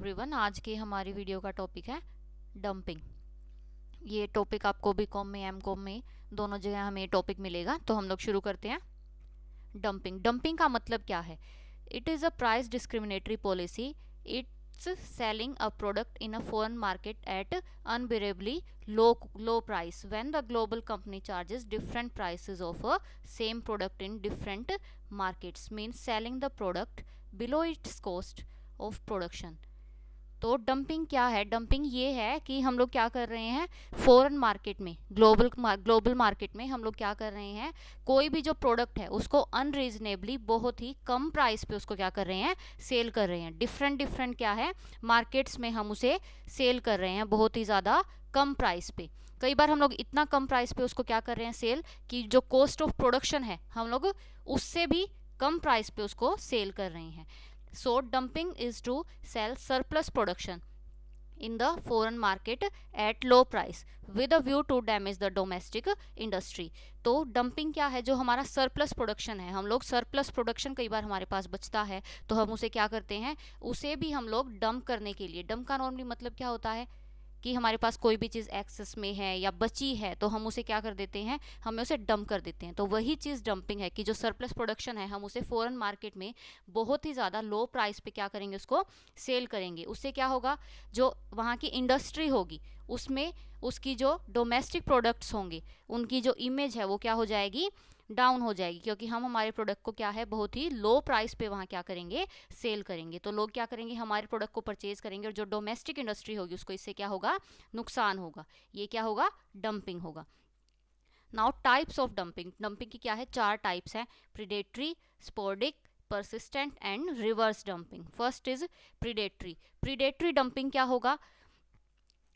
Everyone, आज की हमारी वीडियो का टॉपिक है डंपिंग। ये टॉपिक आपको बीकॉम में एमकॉम में दोनों जगह हमें ये टॉपिक मिलेगा। तो हम लोग शुरू करते हैं। डंपिंग डंपिंग का मतलब क्या है? It is a price discriminatory policy. It's selling a product in a foreign market at unbelievably low price when the global company charges different prices of a same product in different markets, means selling the product below its cost of production. तो dumping क्या है? Dumping ये है कि हम लोग क्या कर रहे हैं, फॉरेन मार्केट में, ग्लोबल मार्केट में हम लोग क्या कर रहे हैं, कोई भी जो प्रोडक्ट है उसको अनरीजनेबली बहुत ही कम प्राइस पे उसको क्या कर रहे हैं, सेल कर रहे हैं। डिफरेंट क्या है, मार्केट्स में हम उसे सेल कर रहे हैं बहुत ही ज़्यादा कम प्राइस पे। कई बार हम लोग इतना कम प्राइस पे उसको क्या कर रहे हैं, सेल, कि जो कॉस्ट ऑफ प्रोडक्शन है हम लोग उससे भी कम प्राइस पे उसको सेल कर रहे हैं। So dumping is to sell surplus production in the foreign market at low price with a view to damage the domestic industry। तो डंपिंग क्या है? जो हमारा सरप्लस प्रोडक्शन है, हम लोग सरप्लस प्रोडक्शन कई बार हमारे पास बचता है तो हम उसे क्या करते हैं, उसे भी हम लोग डंप करने के लिए। डंप का नॉर्मली मतलब क्या होता है कि हमारे पास कोई भी चीज़ एक्सेस में है या बची है तो हम उसे क्या कर देते हैं, हमें उसे डंप कर देते हैं। तो वही चीज़ डंपिंग है कि जो सरप्लस प्रोडक्शन है हम उसे फॉरेन मार्केट में बहुत ही ज़्यादा लो प्राइस पे क्या करेंगे, उसको सेल करेंगे। उससे क्या होगा, जो वहाँ की इंडस्ट्री होगी उसमें उसकी जो डोमेस्टिक प्रोडक्ट्स होंगे उनकी जो इमेज है वो क्या हो जाएगी, डाउन हो जाएगी, क्योंकि हम हमारे प्रोडक्ट को क्या है, बहुत ही लो प्राइस पे वहाँ क्या करेंगे, सेल करेंगे। तो लोग क्या करेंगे, हमारे प्रोडक्ट को परचेज करेंगे और जो डोमेस्टिक इंडस्ट्री होगी उसको इससे क्या होगा, नुकसान होगा। ये क्या होगा, डंपिंग होगा। Now types of dumping. Dumping की क्या है, 4 टाइप्स हैं, predatory, sporadic, persistent and reverse dumping। First is predatory. Predatory dumping क्या होगा,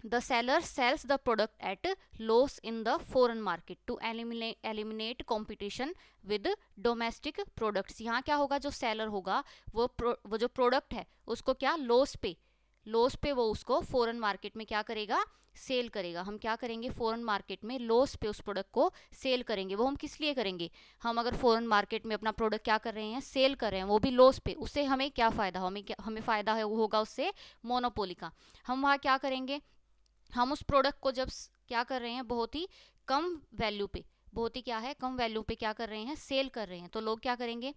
the seller sells the product at loss in the foreign market to eliminate competition with domestic products। यहाँ क्या होगा, जो सेलर होगा वो जो प्रोडक्ट है उसको क्या लॉस पे वो उसको फॉरेन मार्केट में क्या करेगा, सेल करेगा। हम क्या करेंगे, फॉरेन मार्केट में लॉस पे उस प्रोडक्ट को सेल करेंगे। वो हम किस लिए करेंगे, हम अगर फॉरेन मार्केट में अपना प्रोडक्ट क्या कर रहे हैं, सेल कर रहे हैं, वो भी लॉस पे, उससे हमें क्या फ़ायदा, हमें फ़ायदा है वो होगा उससे मोनोपोली का। हम वहाँ क्या करेंगे, हम उस प्रोडक्ट को जब क्या कर रहे हैं, बहुत ही कम वैल्यू पे, बहुत ही क्या है, कम वैल्यू पे क्या कर रहे हैं, सेल कर रहे हैं, तो लोग क्या करेंगे,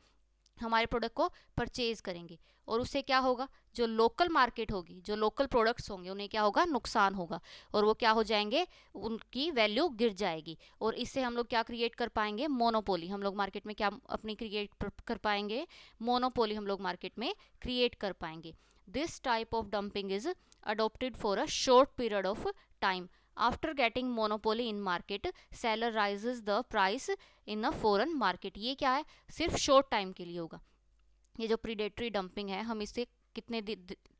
हमारे प्रोडक्ट को परचेज करेंगे। और उससे क्या होगा, जो लोकल मार्केट होगी, जो लोकल प्रोडक्ट्स होंगे उन्हें क्या होगा, नुकसान होगा, और वो क्या हो जाएंगे, उनकी वैल्यू गिर जाएगी। और इससे हम लोग क्या क्रिएट कर पाएंगे, मोनोपोली। हम लोग मार्केट में क्या अपनी क्रिएट कर पाएंगे, मोनोपोली हम लोग मार्केट में क्रिएट कर पाएंगे। This type of dumping is adopted for a short period of time. After getting monopoly in market, seller rises the price in a foreign market। ये क्या है, सिर्फ शॉर्ट टाइम के लिए होगा। ये जो प्रीडेटरी डंपिंग है हम इसे कितने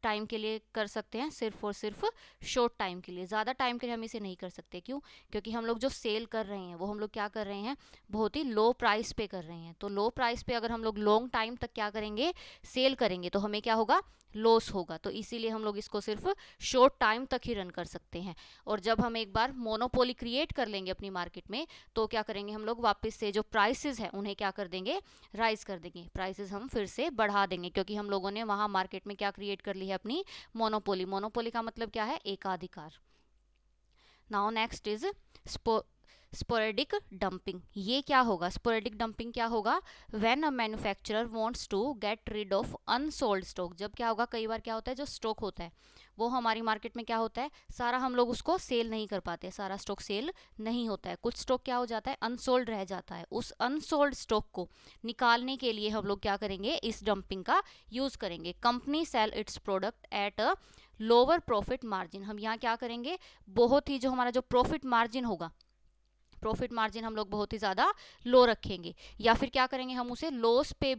टाइम के लिए कर सकते हैं, सिर्फ और सिर्फ शॉर्ट टाइम के लिए। ज़्यादा टाइम के लिए हम इसे नहीं कर सकते। क्यों? क्योंकि हम लोग जो सेल कर रहे हैं वो हम लोग क्या कर रहे हैं, बहुत ही लो प्राइस पे कर रहे हैं। तो लो प्राइस पे अगर हम लोग लॉन्ग टाइम तक क्या करेंगे, सेल करेंगे, तो हमें क्या होगा, लॉस होगा। तो इसीलिए हम लोग इसको सिर्फ शॉर्ट टाइम तक ही रन कर सकते हैं। और जब हम एक बार मोनोपोली क्रिएट कर लेंगे अपनी मार्केट में, तो क्या करेंगे, हम लोग वापस से जो प्राइसेस हैं उन्हें क्या कर देंगे, राइज कर देंगे। प्राइसेस हम फिर से बढ़ा देंगे, क्योंकि हम लोगों ने वहाँ मार्केट में क्या क्रिएट कर ली है, अपनी मोनोपोली। मोनोपोली का मतलब क्या है, एकाधिकार। Now next is sporadic dumping. ये क्या होगा, स्पोरेडिक डंपिंग क्या होगा, when a manufacturer wants to get rid of unsold stock. जब क्या होगा, कई बार क्या होता है, जो स्टॉक होता है वो हमारी मार्केट में क्या होता है, सारा हम लोग उसको सेल नहीं कर पाते, सारा स्टॉक सेल नहीं होता है। कुछ स्टॉक क्या हो जाता है, अनसोल्ड रह जाता है। उस अनसोल्ड स्टॉक को निकालने के लिए हम लोग क्या करेंगे, इस डंपिंग का यूज करेंगे। Company sell its product at a lower profit margin. हम यहाँ क्या करेंगे, बहुत ही जो हमारा जो प्रॉफिट मार्जिन होगा, प्रॉफिट मार्जिन हम लोग बहुत ही ज़्यादा लो रखेंगे। या फिर क्या करेंगे, हम उसे लॉस पे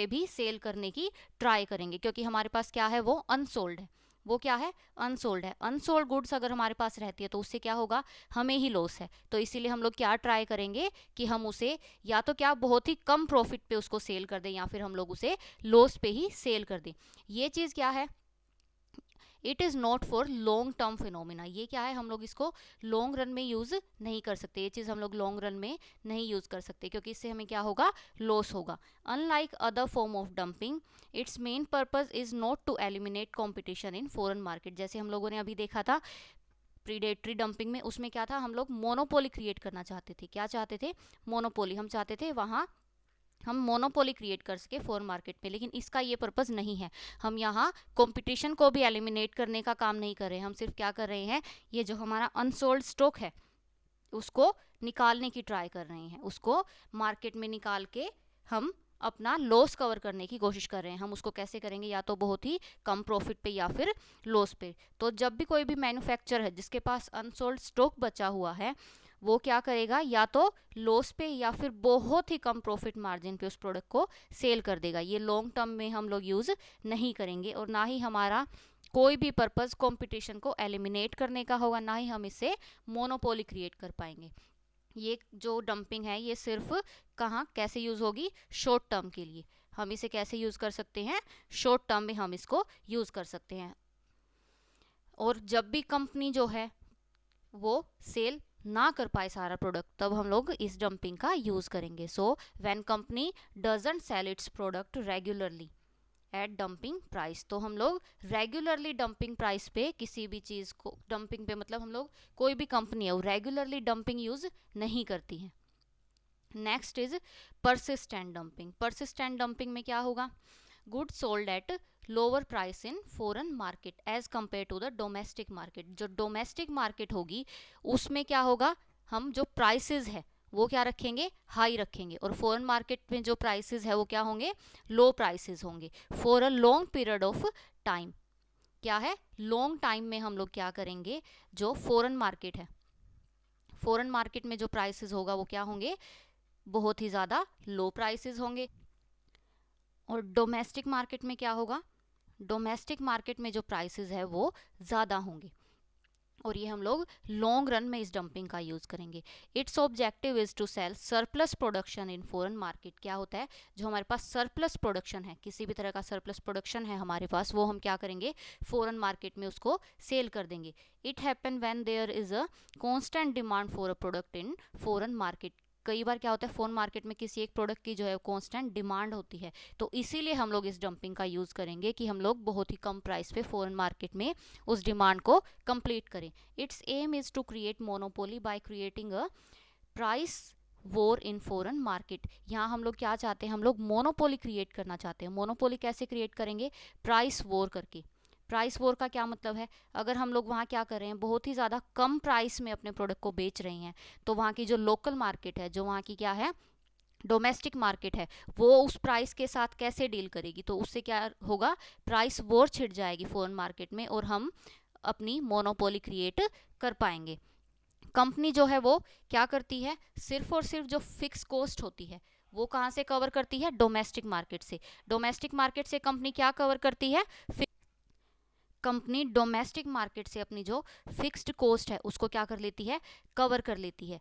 भी सेल करने की ट्राई करेंगे, क्योंकि हमारे पास क्या है, वो अनसोल्ड है। वो क्या है, अनसोल्ड है। अनसोल्ड गुड्स अगर हमारे पास रहती है तो उससे क्या होगा, हमें ही लॉस है। तो इसीलिए हम लोग क्या ट्राई करेंगे कि हम उसे या तो क्या बहुत ही कम प्रॉफिट पे उसको सेल कर दें, या फिर हम लोग उसे लॉस पे ही सेल कर दें। ये चीज़ क्या है, it is not for long term phenomena. ये क्या है, हम लोग इसको लॉन्ग रन में यूज़ नहीं कर सकते, ये चीज़ हम लोग लॉन्ग रन में नहीं यूज़ कर सकते, क्योंकि इससे हमें क्या होगा, लॉस होगा। Unlike other form of dumping, its main purpose is not to eliminate competition in foreign market. जैसे हम लोगों ने अभी देखा था प्रीडेटरी डंपिंग में, उसमें क्या था, हम लोग मोनोपोली क्रिएट करना चाहते थे। क्या चाहते थे, मोनोपोली, हम चाहते थे वहाँ हम मोनोपोली क्रिएट कर सके फॉरेन मार्केट में, लेकिन इसका ये पर्पस नहीं है। हम यहाँ कंपटीशन को भी एलिमिनेट करने का काम नहीं कर रहे हैं, हम सिर्फ क्या कर रहे हैं, ये जो हमारा अनसोल्ड स्टॉक है उसको निकालने की ट्राई कर रहे हैं, उसको मार्केट में निकाल के हम अपना लॉस कवर करने की कोशिश कर रहे हैं। हम उसको कैसे करेंगे, या तो बहुत ही कम प्रॉफिट पे या फिर लॉस पे। तो जब भी कोई भी मैन्युफैक्चरर है जिसके पास अनसोल्ड स्टॉक बचा हुआ है, वो क्या करेगा, या तो लॉस पे या फिर बहुत ही कम प्रॉफिट मार्जिन पे उस प्रोडक्ट को सेल कर देगा। ये लॉन्ग टर्म में हम लोग यूज़ नहीं करेंगे, और ना ही हमारा कोई भी पर्पस कंपटीशन को एलिमिनेट करने का होगा, ना ही हम इससे मोनोपोली क्रिएट कर पाएंगे। ये जो डंपिंग है ये सिर्फ कहाँ कैसे यूज़ होगी, शॉर्ट टर्म के लिए। हम इसे कैसे यूज़ कर सकते हैं, शॉर्ट टर्म में हम इसको यूज़ कर सकते हैं। और जब भी कंपनी जो है वो सेल ना कर पाए सारा प्रोडक्ट, तब हम लोग इस डंपिंग का यूज़ करेंगे। So when company doesn't sell its product regularly at dumping price, तो हम लोग रेगुलरली डंपिंग प्राइस पे किसी भी चीज़ को, डंपिंग पे मतलब हम लोग कोई भी कंपनी है वो रेगुलरली डंपिंग यूज़ नहीं करती है। Next is persistent dumping. Persistent dumping में क्या होगा, goods sold at lower price in foreign market as compare to the domestic market. जो डोमेस्टिक मार्केट होगी उसमें क्या होगा, हम जो प्राइसेस है वो क्या रखेंगे, हाई रखेंगे, और फॉरेन मार्केट में जो प्राइसेस है वो क्या होंगे, लो प्राइसेस होंगे for a long period of time. क्या है, लॉन्ग टाइम में हम लोग क्या करेंगे, जो फॉरेन मार्केट है, फॉरेन मार्केट में जो प्राइसेस होगा वो क्या होंगे, बहुत ही ज़्यादा लो प्राइसेस होंगे। और डोमेस्टिक मार्केट में क्या होगा, डोमेस्टिक मार्केट में जो प्राइसेस है वो ज़्यादा होंगे, और ये हम लोग लॉन्ग रन में इस डंपिंग का यूज़ करेंगे। Its objective is to sell surplus production in foreign market. क्या होता है, जो हमारे पास सरप्लस प्रोडक्शन है, किसी भी तरह का सरप्लस प्रोडक्शन है हमारे पास, वो हम क्या करेंगे, फॉरेन मार्केट में उसको सेल कर देंगे। It happen when there is a constant demand for a product in foreign market. कई बार क्या होता है, फॉरेन मार्केट में किसी एक प्रोडक्ट की जो है कॉन्स्टेंट डिमांड होती है, तो इसीलिए हम लोग इस डंपिंग का यूज़ करेंगे कि हम लोग बहुत ही कम प्राइस पे फॉरेन मार्केट में उस डिमांड को कंप्लीट करें। Its aim is to create monopoly by creating a price war in foreign market. यहाँ हम लोग क्या चाहते हैं, हम लोग मोनोपोली क्रिएट करना चाहते हैं। मोनोपोली कैसे क्रिएट करेंगे, प्राइस वॉर करके। प्राइस वॉर का क्या मतलब है, अगर हम लोग वहाँ क्या कर रहे हैं, बहुत ही ज़्यादा कम प्राइस में अपने प्रोडक्ट को बेच रहे हैं, तो वहाँ की जो लोकल मार्केट है, जो वहाँ की क्या है, डोमेस्टिक मार्केट है, वो उस प्राइस के साथ कैसे डील करेगी, तो उससे क्या होगा, प्राइस वॉर छिड़ जाएगी फॉरेन मार्केट में, और हम अपनी मोनोपोली क्रिएट कर पाएंगे। कंपनी जो है वो क्या करती है, सिर्फ और सिर्फ जो फिक्स कॉस्ट होती है वो कहाँ से कवर करती है, डोमेस्टिक मार्केट से। डोमेस्टिक मार्केट से कंपनी क्या कवर करती है, कंपनी डोमेस्टिक मार्केट से अपनी जो फिक्स्ड कॉस्ट है उसको क्या कर लेती है, कवर कर लेती है।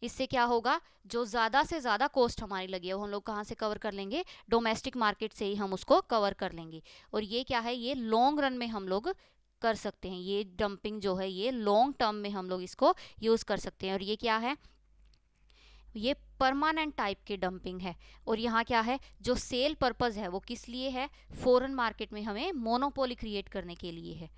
इससे क्या होगा, जो ज़्यादा से ज़्यादा कॉस्ट हमारी लगी है वो हम लोग कहाँ से कवर कर लेंगे, डोमेस्टिक मार्केट से ही हम उसको कवर कर लेंगे। और ये क्या है, ये लॉन्ग रन में हम लोग कर सकते हैं। ये डंपिंग जो है ये लॉन्ग टर्म में हम लोग इसको यूज़ कर सकते हैं। और ये क्या है, ये परमानेंट टाइप के डंपिंग है। और यहाँ क्या है, जो सेल पर्पज़ है वो किस लिए है, फॉरेन मार्केट में हमें मोनोपोली क्रिएट करने के लिए है।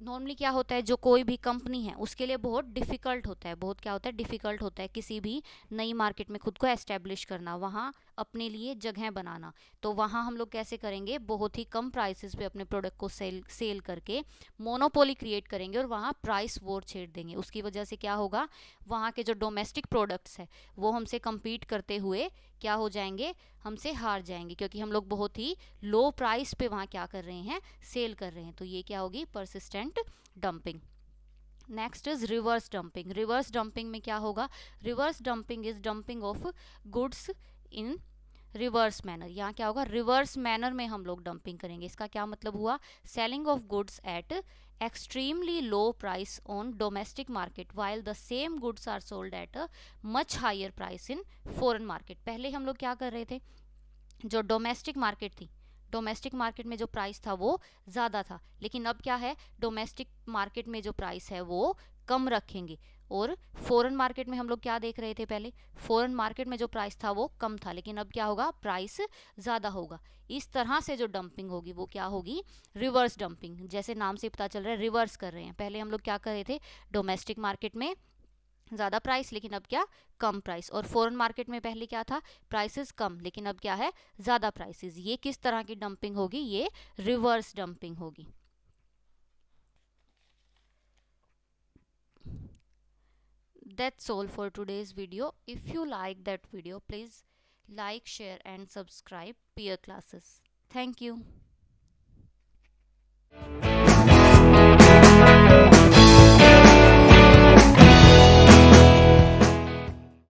नॉर्मली क्या होता है, जो कोई भी कंपनी है उसके लिए बहुत डिफ़िकल्ट होता है, बहुत क्या होता है, डिफ़िकल्ट होता है किसी भी नई मार्केट में खुद को एस्टेब्लिश करना, वहाँ अपने लिए जगह बनाना। तो वहाँ हम लोग कैसे करेंगे, बहुत ही कम प्राइसेस पे अपने प्रोडक्ट को सेल करके मोनोपोली क्रिएट करेंगे, और वहाँ प्राइस वॉर छेड़ देंगे। उसकी वजह से क्या होगा, वहाँ के जो डोमेस्टिक प्रोडक्ट्स है वो हमसे कम्पीट करते हुए क्या हो जाएंगे, हमसे हार जाएंगे, क्योंकि हम लोग बहुत ही लो प्राइस पे वहाँ क्या कर रहे हैं, सेल कर रहे हैं। तो ये क्या होगी, persistent dumping. Next is reverse dumping. Reverse dumping में क्या होगा, reverse dumping is dumping of goods in reverse manner. यहाँ क्या होगा, रिवर्स मैनर में हम लोग डंपिंग करेंगे। इसका क्या मतलब हुआ, selling of goods at extremely low price on domestic market while the same goods are sold at a much higher price in foreign market। पहले हम लोग क्या कर रहे थे, जो डोमेस्टिक मार्केट थी, डोमेस्टिक मार्केट में जो प्राइस था वो ज़्यादा था, लेकिन अब क्या है, डोमेस्टिक मार्केट में जो प्राइस है वो कम रखेंगे। और फॉरेन मार्केट में हम लोग क्या देख रहे थे, पहले फॉरेन मार्केट में जो प्राइस था वो कम था, लेकिन अब क्या होगा, प्राइस ज़्यादा होगा। इस तरह से जो डंपिंग होगी वो क्या होगी, रिवर्स डंपिंग। जैसे नाम से पता चल रहा है, रिवर्स कर रहे हैं। पहले हम लोग क्या कर रहे थे, डोमेस्टिक मार्केट में ज़्यादा प्राइस, लेकिन अब क्या, कम प्राइस। और फॉरेन मार्केट में पहले क्या था, प्राइसेस कम, लेकिन अब क्या है, ज़्यादा प्राइसेस। ये किस तरह की डंपिंग होगी, ये रिवर्स डंपिंग होगी। That's all for today's video. If you like that video, please like, share and subscribe Peer Classes. Thank you.